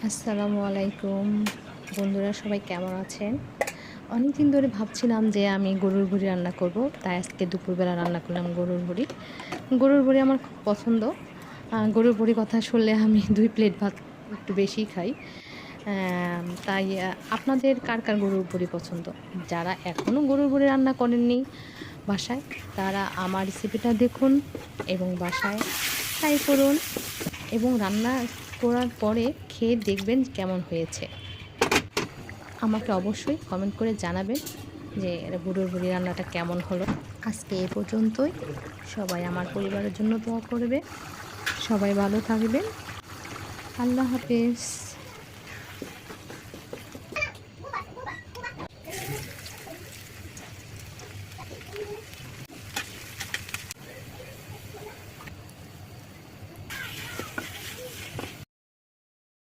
আসসালামু আলাইকুম বন্ধুরা, সবাই কেমন আছেন? অনেক দিন ধরে ভাবছিলাম যে আমি গরুর ভুঁড়ি রান্না করব। তাই আজকে দুপুরবেলা রান্না করলাম গরুর ভুঁড়ি। গরুর ভুঁড়ি আমার খুব পছন্দ। গরুর ভুঁড়ির কথা শুনলে আমি ২ প্লেট ভাত একটু বেশিই খাই। তাই আপনাদের কার গরুর ভুঁড়ি পছন্দ? যারা এখনও গরুর ভুঁড়ি রান্না করেননি বাসায়, তারা আমার রেসিপিটা দেখুন এবং বাসায় ট্রাই করুন এবং রান্না করার পরে খেয়ে দেখবেন কেমন হয়েছে। আমাকে অবশ্যই কমেন্ট করে জানাবেন যে গরুর ভুঁড়ি রান্নাটা কেমন হলো। আজকে এ পর্যন্তই। সবাই আমার পরিবারের জন্য দোয়া করবে। সবাই ভালো থাকবেন। আল্লাহ হাফেজ।